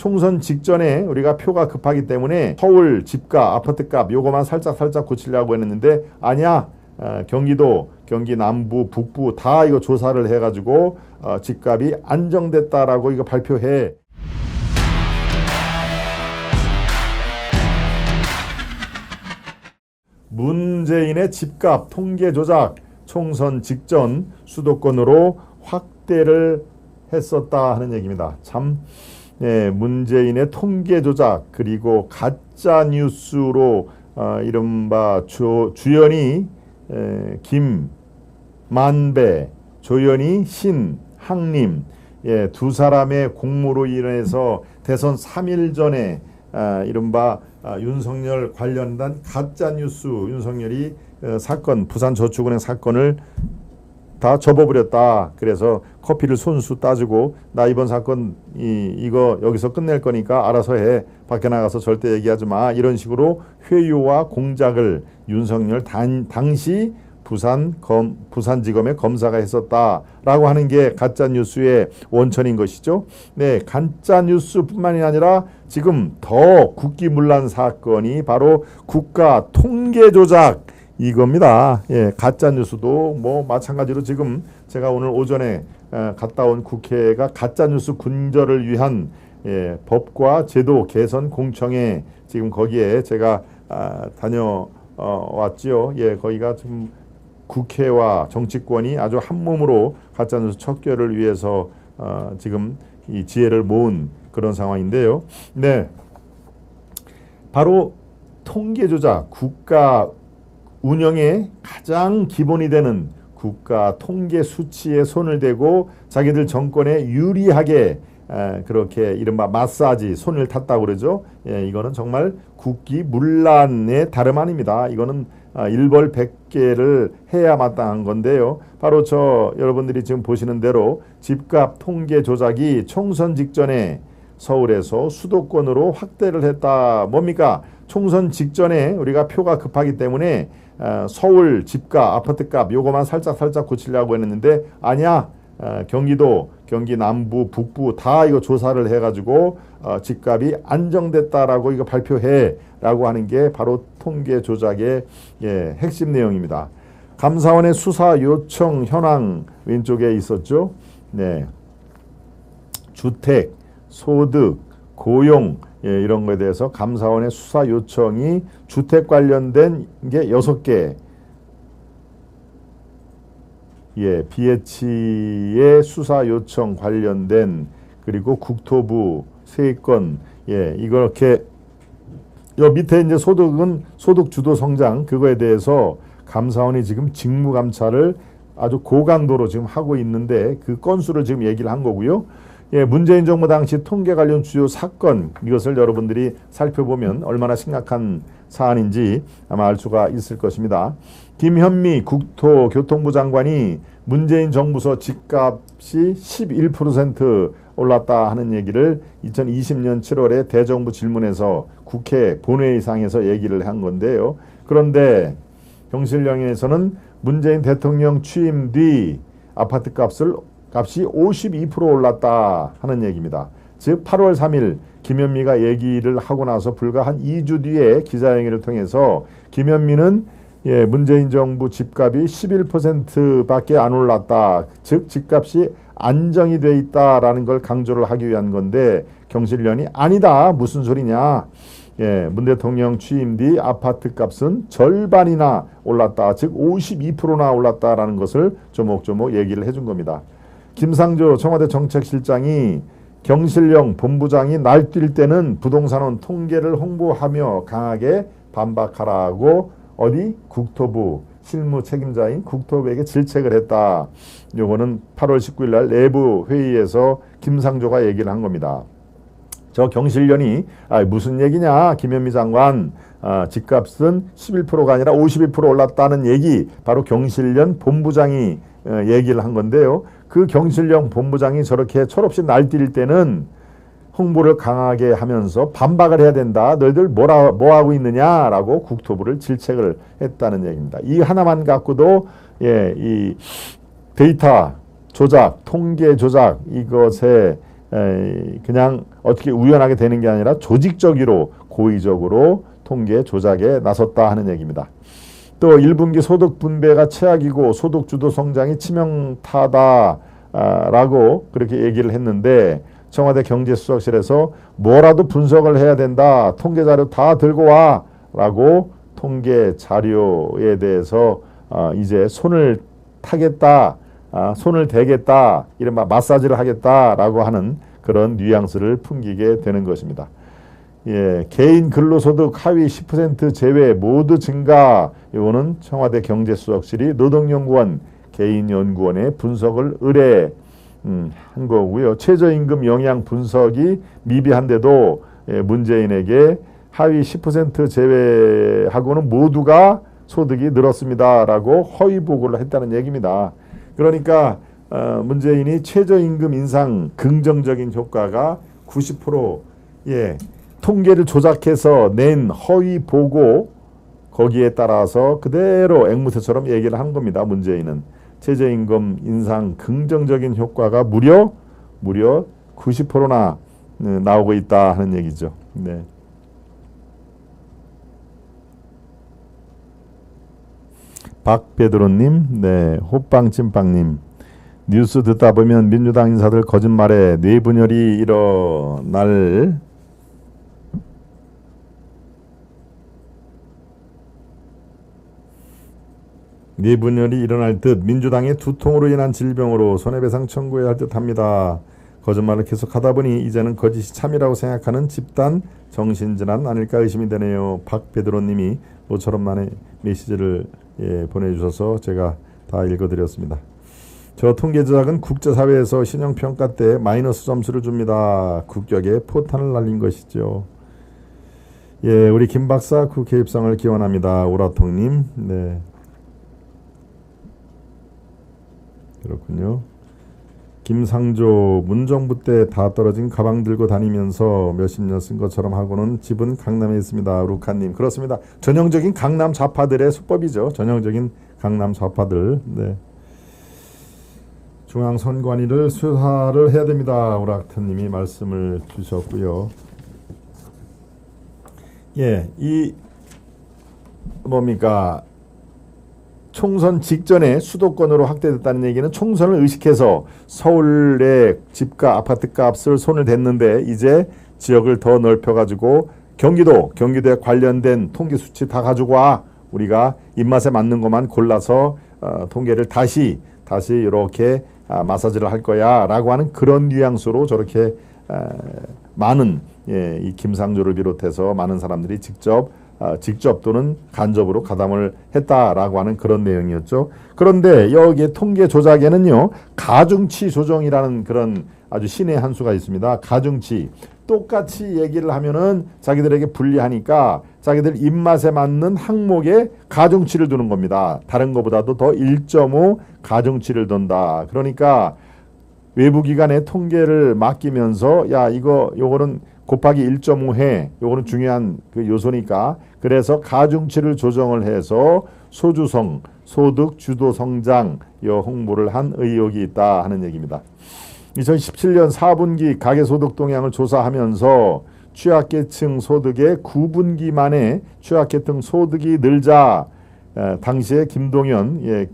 총선 직전에 우리가 표가 급하기 때문에 서울 집값, 아파트값 요거만 살짝 고치려고 했는데 아니야. 경기도, 경기 남부, 북부 다 이거 조사를 해가지고 집값이 안정됐다라고 이거 발표해. 문재인의 집값 통계 조작 총선 직전 수도권으로 확대를 했었다 하는 얘기입니다. 참 문재인의 통계 조작 그리고 가짜 뉴스로 이른바 주연이 김만배, 조연이 신항림 두 사람의 공모로 인해서 대선 3일 전에 이른바 윤석열 관련된 가짜뉴스 윤석열이 사건 부산저축은행 사건을 다 접어버렸다. 그래서 커피를 손수 따지고 나 이번 사건 이거 여기서 끝낼 거니까 알아서 해. 밖에 나가서 절대 얘기하지 마. 이런 식으로 회유와 공작을 윤석열 당시 부산지검의 검사가 했었다라고 하는 게 가짜뉴스의 원천인 것이죠. 네, 가짜뉴스뿐만이 아니라 지금 더 국기문란 사건이 바로 국가 통계 조작 이겁니다. 가짜뉴스도 뭐 마찬가지로 지금 제가 오늘 오전에 갔다 온 국회가 가짜뉴스 근절을 위한 법과 제도 개선 공청회 지금 거기에 제가 다녀왔지요. 거기가 좀 국회와 정치권이 아주 한 몸으로 가짜뉴스 척결을 위해서 지금 이 지혜를 모은 그런 상황인데요. 네, 바로 통계 조작, 국가 운영의 가장 기본이 되는 국가 통계 수치에 손을 대고 자기들 정권에 유리하게 그렇게 이른바 마사지 손을 탔다고 그러죠. 이거는 정말 국기문란의 다름 아닙니다. 이거는 일벌백계를 해야 마땅한 건데요. 바로 여러분들이 지금 보시는 대로 집값 통계 조작이 총선 직전에 서울에서 수도권으로 확대를 했다. 뭡니까? 총선 직전에 우리가 표가 급하기 때문에 서울 집값, 아파트값 요거만 살짝 고치려고 했는데 아니야. 경기도, 경기 남부, 북부 다 이거 조사를 해가지고 집값이 안정됐다라고 이거 발표해 라고 하는 게 바로 통계 조작의 핵심 내용입니다. 감사원의 수사 요청 현황 왼쪽에 있었죠. 네, 주택, 소득, 고용 이런 거에 대해서 감사원의 수사 요청이 주택 관련된 게 6개. BH의 수사 요청 관련된 그리고 국토부 세건 이렇게 요 밑에 이제 소득은 소득 주도 성장 그거에 대해서 감사원이 지금 직무 감찰을 아주 고강도로 지금 하고 있는데 그 건수를 지금 얘기를 한 거고요. 문재인 정부 당시 통계 관련 주요 사건 이것을 여러분들이 살펴보면 얼마나 심각한 사안인지 아마 알 수가 있을 것입니다. 김현미 국토교통부 장관이 문재인 정부서 집값이 11% 올랐다 하는 얘기를 2020년 7월에 대정부 질문에서 국회 본회의상에서 얘기를 한 건데요. 그런데 경실련에서는 문재인 대통령 취임 뒤 아파트 값이 52% 올랐다 하는 얘기입니다. 즉 8월 3일 김현미가 얘기를 하고 나서 불과 한 2주 뒤에 기자회견을 통해서 김현미는 문재인 정부 집값이 11%밖에 안 올랐다. 즉 집값이 안정이 돼 있다라는 걸 강조를 하기 위한 건데 경실련이 아니다. 무슨 소리냐. 문 대통령 취임 뒤 아파트 값은 절반이나 올랐다. 즉 52%나 올랐다라는 것을 조목조목 얘기를 해준 겁니다. 김상조 청와대 정책실장이 경실련 본부장이 날뛸 때는 부동산원 통계를 홍보하며 강하게 반박하라고 어디? 국토부 실무 책임자인 국토부에게 질책을 했다. 요거는 8월 19일 날 내부 회의에서 김상조가 얘기를 한 겁니다. 저 경실련이 무슨 얘기냐 김현미 장관 집값은 11%가 아니라 52% 올랐다는 얘기 바로 경실련 본부장이 얘기를 한 건데요. 그 경실련 본부장이 저렇게 철없이 날뛸 때는 홍보를 강하게 하면서 반박을 해야 된다. 너희들 뭐 하고 있느냐라고 국토부를 질책을 했다는 얘기입니다. 이 하나만 갖고도 이 데이터 조작, 통계 조작 이것의 그냥 어떻게 우연하게 되는 게 아니라 조직적으로 고의적으로 통계 조작에 나섰다 하는 얘기입니다. 또 1분기 소득 분배가 최악이고 소득 주도 성장이 치명타다라고 그렇게 얘기를 했는데 청와대 경제수석실에서 뭐라도 분석을 해야 된다. 통계 자료 다 들고 와라고 통계 자료에 대해서 이제 손을 타겠다. 손을 대겠다. 이른바 마사지를 하겠다라고 하는 그런 뉘앙스를 풍기게 되는 것입니다. 예, 개인 근로소득 하위 10% 제외 모두 증가. 이거는 청와대 경제수석실이 노동연구원 개인연구원에 분석을 의뢰한 거고요. 최저임금 영향 분석이 미비한데도 문재인에게 하위 10% 제외하고는 모두가 소득이 늘었습니다라고 허위 보고를 했다는 얘기입니다. 그러니까 문재인이 최저임금 인상 긍정적인 효과가 90% 통계를 조작해서 낸 허위 보고 거기에 따라서 그대로 앵무새처럼 얘기를 한 겁니다. 문재인은 최저임금 인상 긍정적인 효과가 무려 90%나 나오고 있다 하는 얘기죠. 네. 박베드로님, 네, 호빵찐빵님, 뉴스 듣다 보면 민주당 인사들 거짓말에 뇌분열이 일어날 듯 민주당의 두통으로 인한 질병으로 손해배상 청구해야 할 듯합니다. 거짓말을 계속하다 보니 이제는 거짓이 참이라고 생각하는 집단 정신질환 아닐까 의심이 되네요. 박베드로님이 모처럼 만의 메시지를 보내주셔서 제가 다 읽어드렸습니다. 저 통계 조작은 국제사회에서 신용평가 때 마이너스 점수를 줍니다. 국격에 포탄을 날린 것이죠. 예, 우리 김박사 국회 입성을 기원합니다. 오라통님. 네. 그렇군요. 김상조, 문정부 때 다 떨어진 가방 들고 다니면서 몇십 년 쓴 것처럼 하고는 집은 강남에 있습니다. 루카님. 그렇습니다. 전형적인 강남 좌파들의 수법이죠. 전형적인 강남 좌파들. 네. 중앙선관위를 수사를 해야 됩니다. 오락터님이 말씀을 주셨고요. 예, 이 뭡니까? 총선 직전에 수도권으로 확대됐다는 얘기는 총선을 의식해서 서울의 집값, 아파트 값을 손을 댔는데 이제 지역을 더 넓혀가지고 경기도에 관련된 통계 수치 다 가지고 와. 우리가 입맛에 맞는 것만 골라서 통계를 다시 이렇게 마사지를 할 거야 라고 하는 그런 뉘앙스로 저렇게 많은 이 김상조를 비롯해서 많은 사람들이 직접 또는 간접으로 가담을 했다라고 하는 그런 내용이었죠. 그런데 여기에 통계 조작에는요, 가중치 조정이라는 그런 아주 신의 한 수가 있습니다. 가중치. 똑같이 얘기를 하면은 자기들에게 불리하니까 자기들 입맛에 맞는 항목에 가중치를 두는 겁니다. 다른 것보다도 더 1.5 가중치를 둔다. 그러니까 외부 기관에 통계를 맡기면서 야, 요거는 곱하기 1.5 해. 요거는 중요한 그 요소니까. 그래서 가중치를 조정을 해서 소주성, 소득 주도 성장 요 홍보를 한 의혹이 있다 하는 얘기입니다. 2017년 4분기 가계소득 동향을 조사하면서 취약계층 소득의 9분기 만에 취약계층 소득이 늘자 당시에 김동연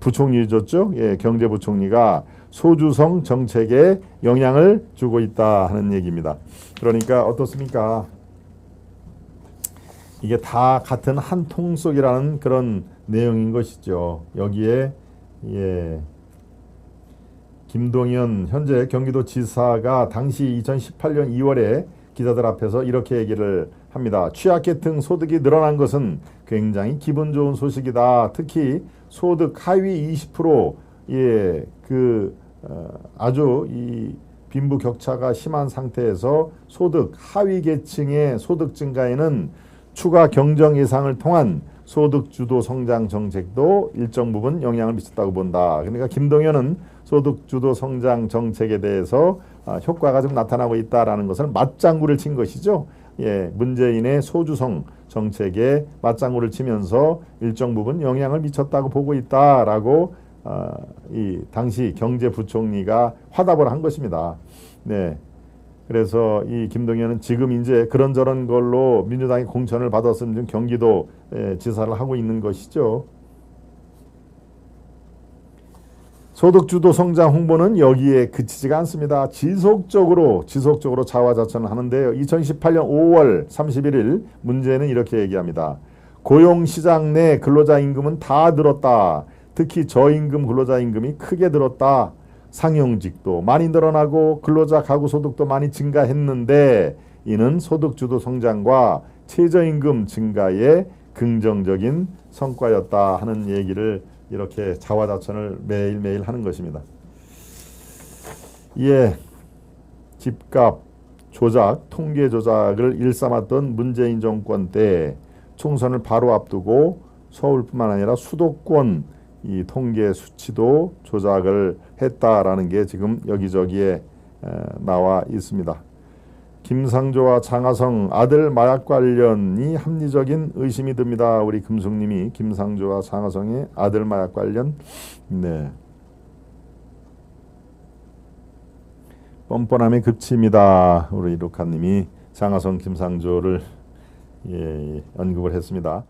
부총리였죠. 경제부총리가 소주성 정책에 영향을 주고 있다 하는 얘기입니다. 그러니까 어떻습니까? 이게 다 같은 한 통속이라는 그런 내용인 것이죠. 여기에 김동연 현재 경기도지사가 당시 2018년 2월에 기자들 앞에서 이렇게 얘기를 합니다. 취약계층 소득이 늘어난 것은 굉장히 기분 좋은 소식이다. 특히 소득 하위 20% 아주 이 빈부격차가 심한 상태에서 소득 하위 계층의 소득 증가에는 추가 경정 예상을 통한 소득 주도 성장 정책도 일정 부분 영향을 미쳤다고 본다. 그러니까 김동연은 소득 주도 성장 정책에 대해서 효과가 좀 나타나고 있다라는 것을 맞장구를 친 것이죠. 문재인의 소주성 정책에 맞장구를 치면서 일정 부분 영향을 미쳤다고 보고 있다라고 이 당시 경제부총리가 화답을 한 것입니다. 네. 그래서 이 김동연은 지금 이제 그런저런 걸로 민주당이 공천을 받았으면 지금 경기도 지사를 하고 있는 것이죠. 소득주도 성장 홍보는 여기에 그치지가 않습니다. 지속적으로 자화자찬을 하는데요. 2018년 5월 31일 문재인은 이렇게 얘기합니다. 고용시장 내 근로자 임금은 다 늘었다. 특히 저임금 근로자 임금이 크게 늘었다. 상용직도 많이 늘어나고 근로자 가구 소득도 많이 증가했는데 이는 소득주도 성장과 최저임금 증가의 긍정적인 성과였다 하는 얘기를 이렇게 자화자찬을 매일매일 하는 것입니다. 이에 집값 조작, 통계 조작을 일삼았던 문재인 정권 때 총선을 바로 앞두고 서울뿐만 아니라 수도권 이 통계 수치도 조작을 했다라는 게 지금 여기저기에 나와 있습니다. 김상조와 장하성 아들 마약 관련이 합리적인 의심이 듭니다. 우리 금숙님이 김상조와 장하성의 아들 마약 관련 네. 뻔뻔함의 극치입니다. 우리 루카님이 장하성 김상조를 언급을 했습니다.